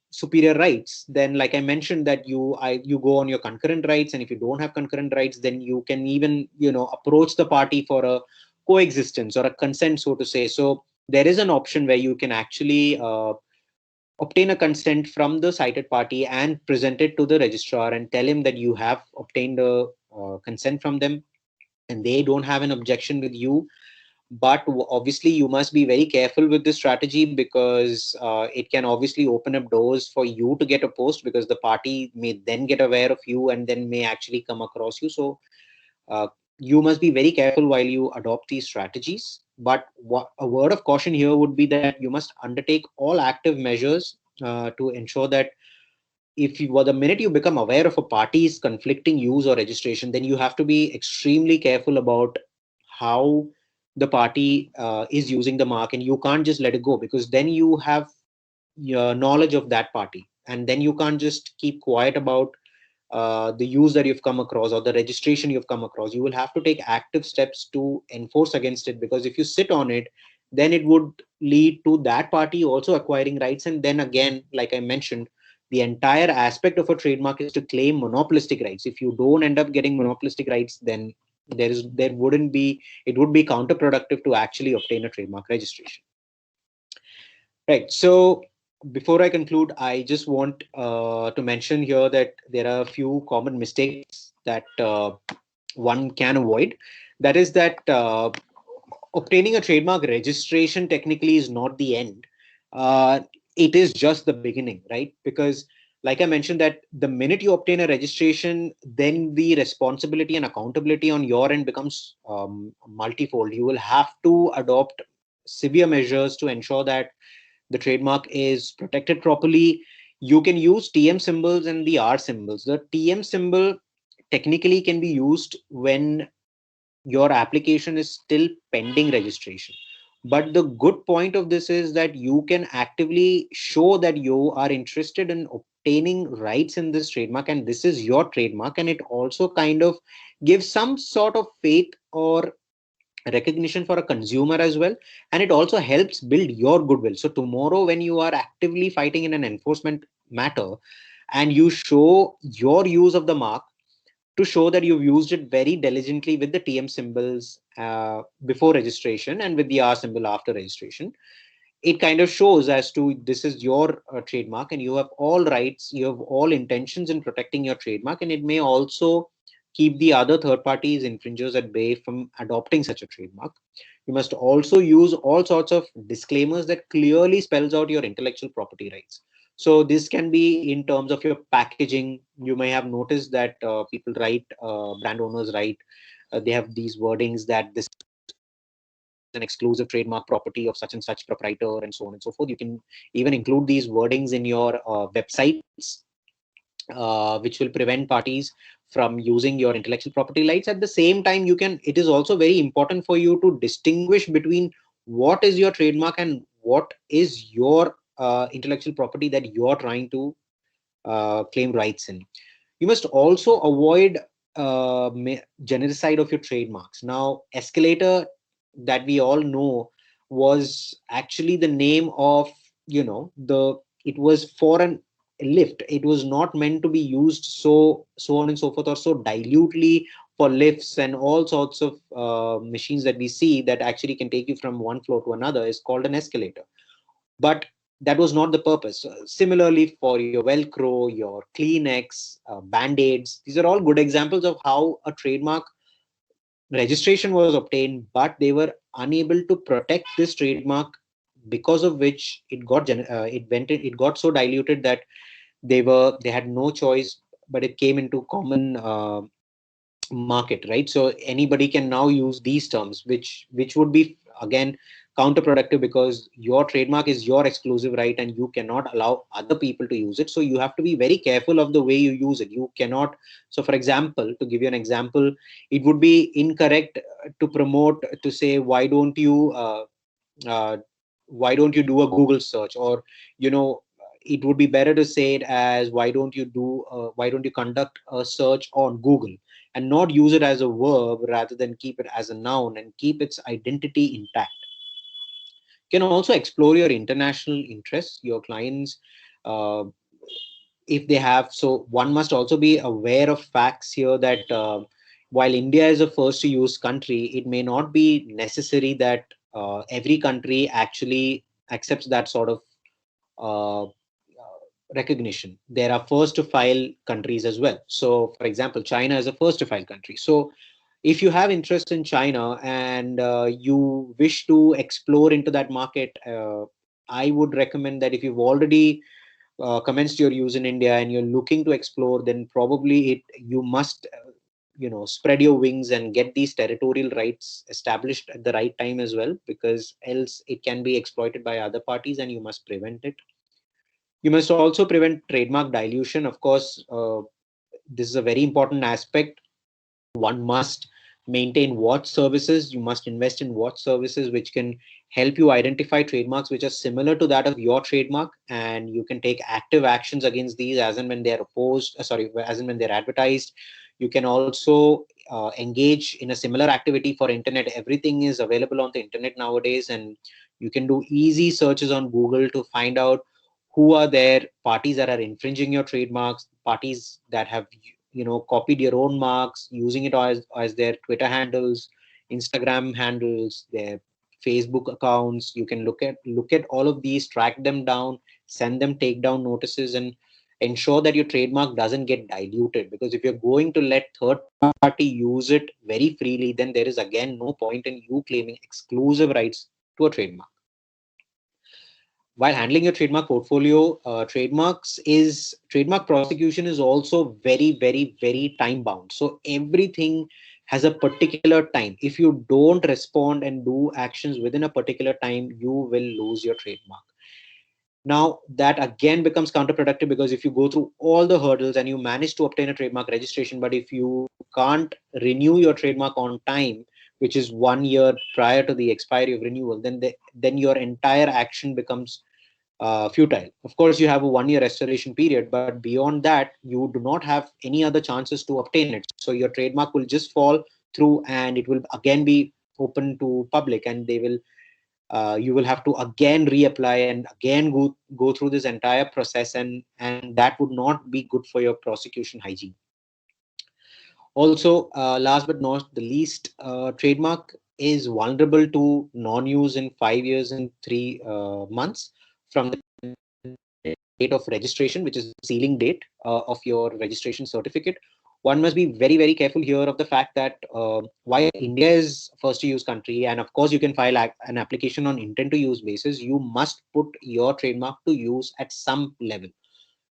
superior rights, then like I mentioned that you go on your concurrent rights, and if you don't have concurrent rights, then you can even approach the party for a coexistence or a consent, so to say. So there is an option where you can actually obtain a consent from the cited party and present it to the registrar and tell him that you have obtained a consent from them and they don't have an objection with you. But obviously you must be very careful with this strategy, because it can obviously open up doors for you to get opposed, because the party may then get aware of you and then may actually come across you. So uh, you must be very careful while you adopt these strategies. But a word of caution here would be that you must undertake all active measures to ensure that if you were the minute you become aware of a party's conflicting use or registration, then you have to be extremely careful about how the party is using the mark, and you can't just let it go, because then you have your knowledge of that party, and then you can't just keep quiet about the use that you've come across or the registration you've come across. You will have to take active steps to enforce against it, because if you sit on it, then it would lead to that party also acquiring rights. And then again, like I mentioned, the entire aspect of a trademark is to claim monopolistic rights. If you don't end up getting monopolistic rights, then there wouldn't be, it would be counterproductive to actually obtain a trademark registration. Right. So before I conclude, I just want to mention here that there are a few common mistakes that one can avoid. That is that obtaining a trademark registration technically is not the end. It is just the beginning, right? Because like I mentioned, that the minute you obtain a registration, then the responsibility and accountability on your end becomes multifold. You will have to adopt severe measures to ensure that the trademark is protected properly. You can use TM symbols and the R symbols. The TM symbol technically can be used when your application is still pending registration. But the good point of this is that you can actively show that you are interested in obtaining rights in this trademark, and this is your trademark, and it also kind of gives some sort of faith or recognition for a consumer as well, and it also helps build your goodwill. So tomorrow when you are actively fighting in an enforcement matter and you show your use of the mark, to show that you've used it very diligently with the TM symbols before registration and with the R symbol after registration, it kind of shows as to this is your trademark and you have all rights, you have all intentions in protecting your trademark, and it may also keep the other third parties infringers at bay from adopting such a trademark. You must also use all sorts of disclaimers that clearly spells out your intellectual property rights. So this can be in terms of your packaging. You may have noticed that people write, brand owners write, they have these wordings that this an exclusive trademark property of such and such proprietor and so on and so forth. You can even include these wordings in your websites, which will prevent parties from using your intellectual property rights. At the same time, it is also very important for you to distinguish between what is your trademark and what is your intellectual property that you're trying to claim rights in. You must also avoid genericide of your trademarks. Now, escalator, that we all know, was actually the name of, it was for an lift. It was not meant to be used so on and so forth, or so dilutely for lifts and all sorts of machines that we see that actually can take you from one floor to another, is called an escalator. But that was not the purpose. Similarly, for your Velcro, your Kleenex, Band-Aids, these are all good examples of how a trademark registration was obtained, but they were unable to protect this trademark, because of which it got so diluted that they had no choice, but it came into common market, right? So anybody can now use these terms, which would be, again, counterproductive, because your trademark is your exclusive right and you cannot allow other people to use it. So you have to be very careful of the way you use it. You cannot. So for example, to give you an example, it would be incorrect to promote, to say, uh, why don't you do a Google search, or it would be better to say it as, why don't you conduct a search on Google, and not use it as a verb rather than keep it as a noun and keep its identity intact. You can also explore your international interests, your clients, uh, if they have. So one must also be aware of facts here, that while India is a first to use country, it may not be necessary that every country actually accepts that sort of recognition. There are first to file countries as well. So for example, China is a first to file country. So if you have interest in China and you wish to explore into that market, I would recommend that if you've already commenced your use in India and you're looking to explore, then probably you must spread your wings and get these territorial rights established at the right time as well, because else it can be exploited by other parties and you must prevent it. You must also prevent trademark dilution. Of course, this is a very important aspect. One must maintain watch services. You must invest in watch services which can help you identify trademarks which are similar to that of your trademark, and you can take active actions against these as and when they are as and when they're advertised. You can also engage in a similar activity for internet. Everything is available on the internet nowadays, and you can do easy searches on Google to find out who are there parties that are infringing your trademarks, parties that have copied your own marks, using it as their Twitter handles, Instagram handles, their Facebook accounts. You can look at all of these, track them down, send them takedown notices, and ensure that your trademark doesn't get diluted. Because if you're going to let third party use it very freely, then there is again no point in you claiming exclusive rights to a trademark. While handling your trademark portfolio, trademark prosecution is also very, very, very time bound. So everything has a particular time. If you don't respond and do actions within a particular time, you will lose your trademark. Now that again becomes counterproductive, because if you go through all the hurdles and you manage to obtain a trademark registration, but if you can't renew your trademark on time, which is 1 year prior to the expiry of renewal, then your entire action becomes futile. Of course, you have a 1 year restoration period, but beyond that, you do not have any other chances to obtain it. So your trademark will just fall through, and it will again be open to public, and you will have to again reapply and again go through this entire process, and that would not be good for your prosecution hygiene. Also, last but not the least, trademark is vulnerable to non-use in 5 years and 3 months from the date of registration, which is the sealing date of your registration certificate. One must be very, very careful here of the fact that while India is first to use country, and of course you can file an application on intent to use basis, you must put your trademark to use at some level.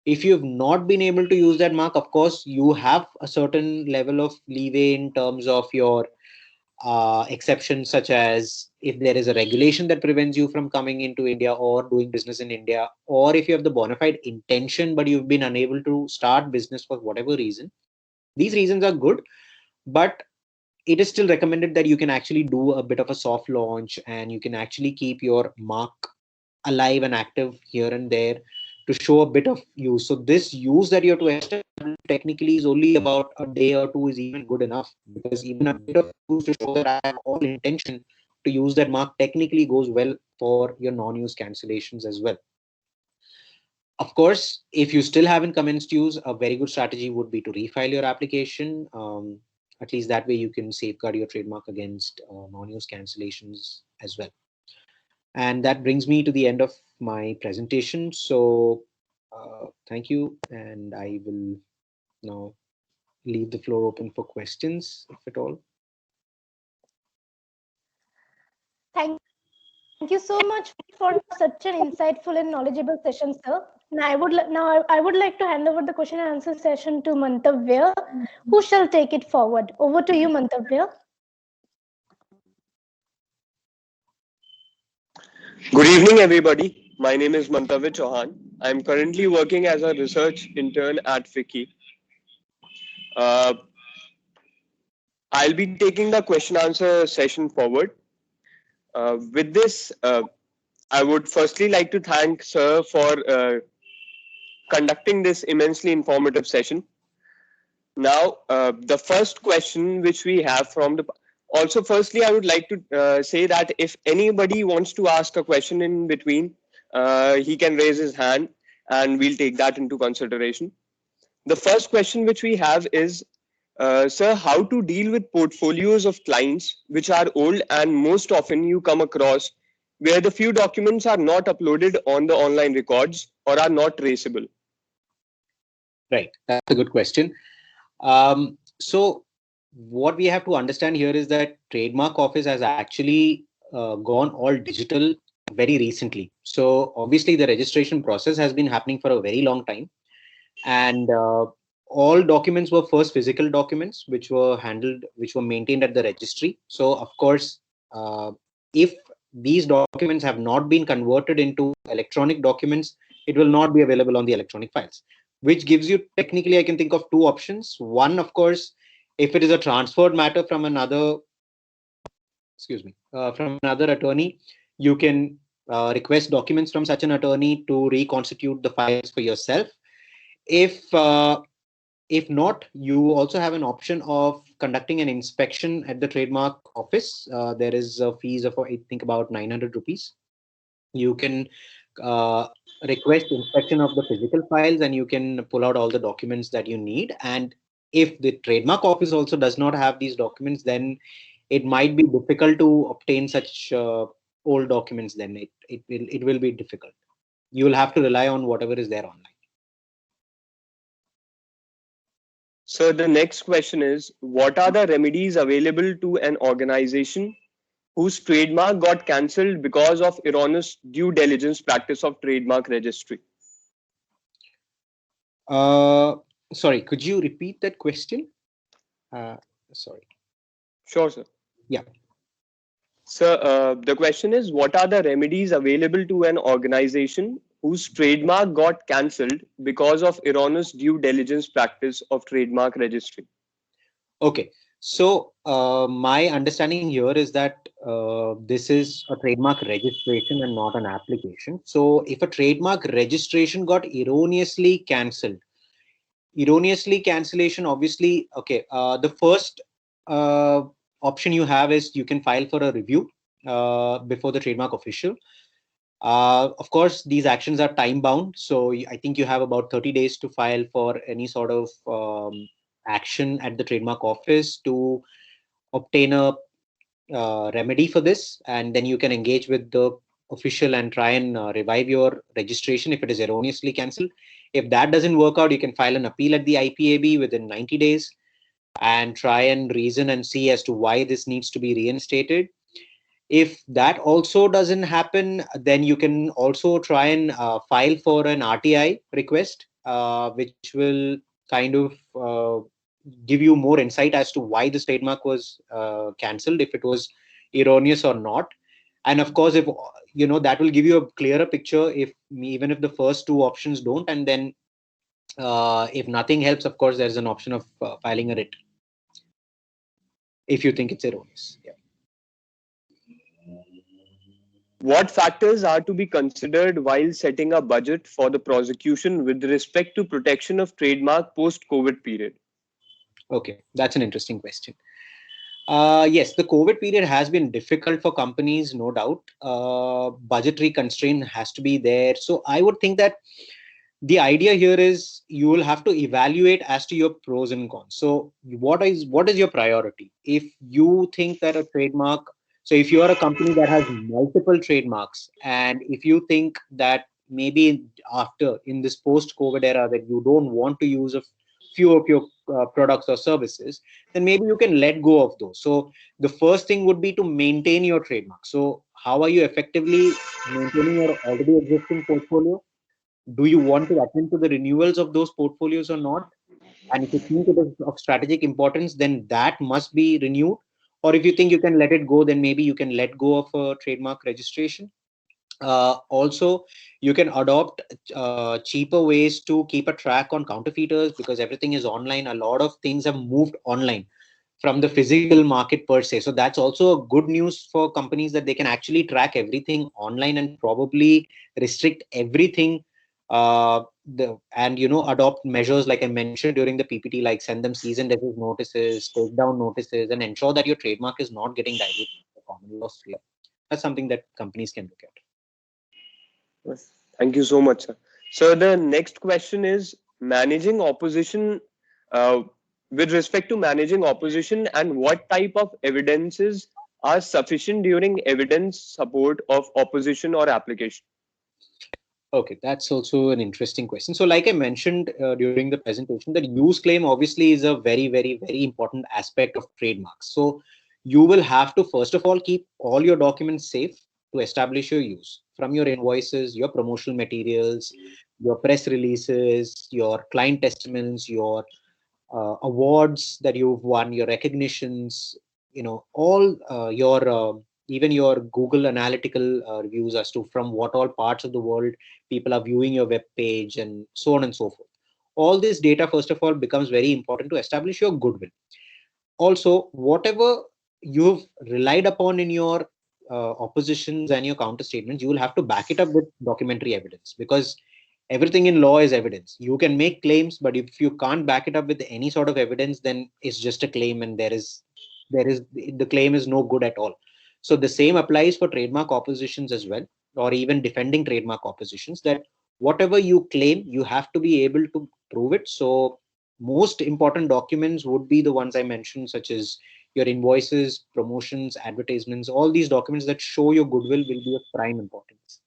If you've not been able to use that mark, of course you have a certain level of leeway in terms of your exceptions, such as if there is a regulation that prevents you from coming into India or doing business in India, or if you have the bona fide intention but you've been unable to start business for whatever reason. These reasons are good, but it is still recommended that you can actually do a bit of a soft launch, and you can actually keep your mark alive and active here and there to show a bit of use. So this use that you have to establish technically is only about a day or two is even good enough, because even a bit of use to show that I have all intention to use that mark technically goes well for your non-use cancellations as well. Of course, if you still haven't commenced use, a very good strategy would be to refile your application. At least that way you can safeguard your trademark against non-use cancellations as well. And that brings me to the end of my presentation. So thank you. And I will now leave the floor open for questions, if at all. Thank you so much for such an insightful and knowledgeable session, sir. Now I would like to hand over the question and answer session to Mantavya, who shall take it forward. Over to you, Mantavya. Good evening, everybody. My name is Mantavya Chauhan. I'm currently working as a research intern at FICCI. I'll be taking the question answer session forward. With this, I would firstly like to thank Sir for conducting this immensely informative session. Now, the first question which we have from the... Also, firstly, I would like to say that if anybody wants to ask a question in between, he can raise his hand and we'll take that into consideration. The first question which we have is, sir, how to deal with portfolios of clients which are old and most often you come across where the few documents are not uploaded on the online records or are not traceable? Right, that's a good question. So what we have to understand here is that Trademark Office has actually gone all digital very recently. So obviously the registration process has been happening for a very long time, and all documents were first physical documents which were maintained at the registry. So of course, if these documents have not been converted into electronic documents, it will not be available on the electronic files, which gives you, technically, I can think of two options. One, of course, if it is a transferred matter from another, from another attorney, you can request documents from such an attorney to reconstitute the files for yourself. If not, you also have an option of conducting an inspection at the Trademark Office. There is a fees of, I think, about 900 rupees. You can request inspection of the physical files and you can pull out all the documents that you need. And if the Trademark Office also does not have these documents, then it might be difficult to obtain such old documents. Then it will be difficult. You will have to rely on whatever is there online. So the next question is, what are the remedies available to an organization whose trademark got cancelled because of erroneous due diligence practice of trademark registry? Sorry, could you repeat that question? Sorry. Sure, sir. Yeah. So the question is, what are the remedies available to an organization whose trademark got cancelled because of erroneous due diligence practice of trademark registry? Okay. So my understanding here is that this is a trademark registration and not an application. So if a trademark registration got erroneously cancelled, cancellation, obviously, okay, the first option you have is you can file for a review before the trademark official. Of course, these actions are time bound. So I think you have about 30 days to file for any sort of action at the trademark office to obtain a remedy for this. And then you can engage with the official and try and revive your registration if it is erroneously cancelled. If that doesn't work out, you can file an appeal at the IPAB within 90 days and try and reason and see as to why this needs to be reinstated. If that also doesn't happen, then you can also try and file for an RTI request, which will kind of give you more insight as to why this trademark was cancelled, if it was erroneous or not. And of course, if that will give you a clearer picture even if the first two options don't. And then if nothing helps, of course, there's an option of filing a writ if you think it's erroneous. Yeah. What factors are to be considered while setting a budget for the prosecution with respect to protection of trademark post-COVID period? Okay, that's an interesting question. Yes, the COVID period has been difficult for companies, no doubt. Budgetary constraint has to be there. So I would think that the idea here is you will have to evaluate as to your pros and cons. So what is your priority? If you think that a trademark, so if you are a company that has multiple trademarks, and if you think that maybe after in this post-COVID era that you don't want to use a few of your products or services, then maybe you can let go of those. So the first thing would be to maintain your trademark. So how are you effectively maintaining your already existing portfolio? Do you want to attend to the renewals of those portfolios or not? And if you think it is of strategic importance, then that must be renewed. Or if you think you can let it go, then maybe you can let go of a trademark registration. Also, you can adopt cheaper ways to keep a track on counterfeiters, because everything is online. A lot of things have moved online from the physical market per se. So that's also a good news for companies, that they can actually track everything online and probably restrict everything. And adopt measures like I mentioned during the PPT, like send them cease and desist notices, take down notices, and ensure that your trademark is not getting diluted in the common law sphere. That's something that companies can look at. Thank you so much, sir. So the next question is managing opposition. Uh, with respect to managing opposition, and what type of evidences are sufficient during evidence support of opposition or application? Okay, that's also an interesting question. So, like I mentioned during the presentation, the use claim obviously is a very, very, very important aspect of trademarks. So, you will have to first of all keep all your documents safe to establish your use, from your invoices, your promotional materials, your press releases, your client testaments, your awards that you've won, your recognitions, all your even your Google analytical reviews as to from what all parts of the world people are viewing your web page, and so on and so forth. All this data, first of all, becomes very important to establish your goodwill. Also, whatever you've relied upon in your oppositions and your counter statements, you will have to back it up with documentary evidence, because everything in law is evidence. You can make claims, but if you can't back it up with any sort of evidence, then it's just a claim, and the claim is no good at all. So the same applies for trademark oppositions as well, or even defending trademark oppositions, that whatever you claim, you have to be able to prove it. So most important documents would be the ones I mentioned, such as your invoices, promotions, advertisements. All these documents that show your goodwill will be of prime importance.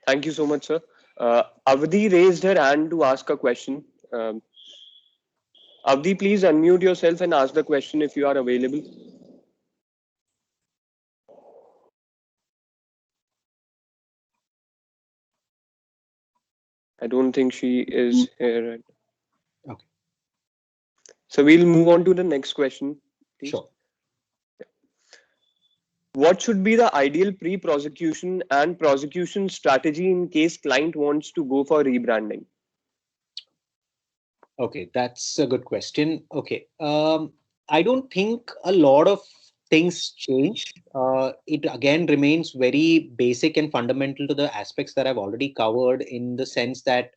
Thank you so much, sir. Avdi raised her hand to ask a question. Avdi, please unmute yourself and ask the question if you are available. I don't think she is here right now. Okay. So we'll move on to the next question, please. Sure. What should be the ideal pre-prosecution and prosecution strategy in case client wants to go for rebranding? Okay, that's a good question. Okay. I don't think a lot of things change. It again remains very basic and fundamental to the aspects that I've already covered, in the sense that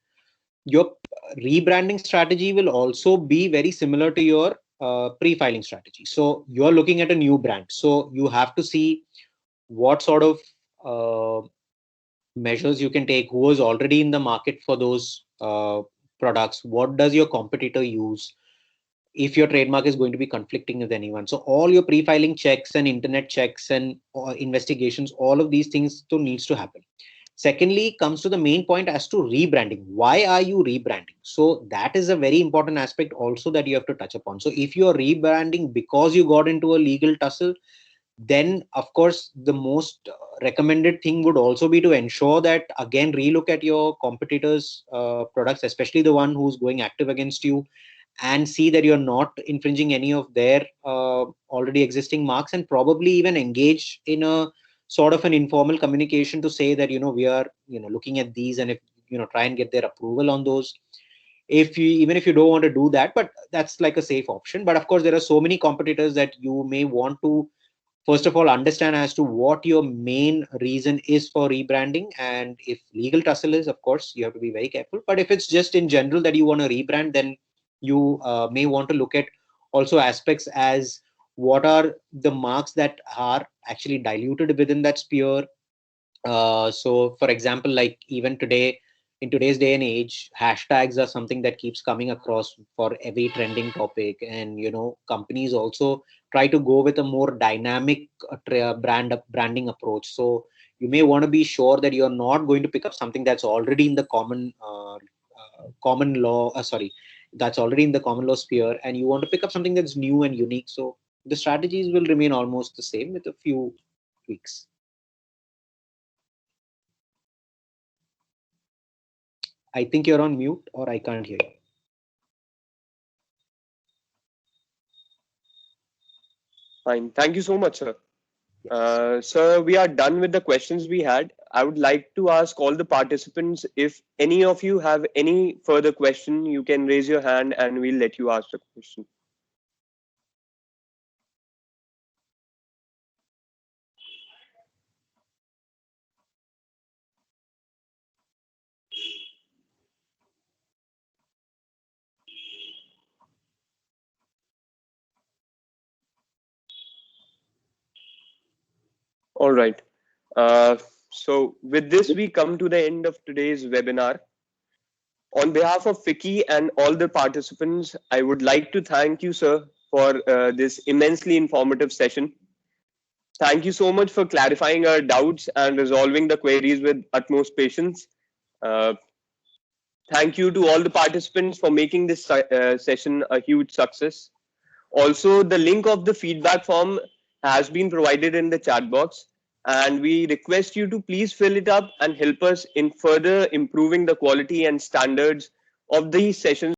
your rebranding strategy will also be very similar to your pre-filing strategy. So you're looking at a new brand. So you have to see what sort of measures you can take, who is already in the market for those products, what does your competitor use, if your trademark is going to be conflicting with anyone. So all your pre-filing checks and internet checks and investigations, all of these things needs to happen. Secondly, comes to the main point as to rebranding. Why are you rebranding? So that is a very important aspect also that you have to touch upon. So if you are rebranding because you got into a legal tussle, then of course the most recommended thing would also be to ensure that, again, relook at your competitors' products, especially the one who's going active against you, and see that you're not infringing any of their already existing marks, and probably even engage in a sort of an informal communication to say that we are looking at these, and if try and get their approval on those. Even if you don't want to do that, but that's like a safe option. But of course there are so many competitors that you may want to first of all understand as to what your main reason is for rebranding. And if legal tussle is, of course, you have to be very careful. But if it's just in general that you want to rebrand, then you may want to look at also aspects as what are the marks that are actually diluted within that sphere. So for example, like even today, in today's day and age, hashtags are something that keeps coming across for every trending topic. And companies also try to go with a more dynamic branding approach. So you may want to be sure that you're not going to pick up something that's already in the common law sorry that's already in the common law sphere, and you want to pick up something that's new and unique. So the strategies will remain almost the same with a few tweaks. I think you're on mute, or I can't hear you. Fine. Thank you so much, sir. Sir, we are done with the questions we had. I would like to ask all the participants, if any of you have any further question, you can raise your hand and we'll let you ask the question. All right. So with this, we come to the end of today's webinar. On behalf of Vicky and all the participants, I would like to thank you, sir, for this immensely informative session. Thank you so much for clarifying our doubts and resolving the queries with utmost patience. Uh, Thank you to all the participants for making this session a huge success. Also, the link of the feedback form has been provided in the chat box, and we request you to please fill it up and help us in further improving the quality and standards of these sessions.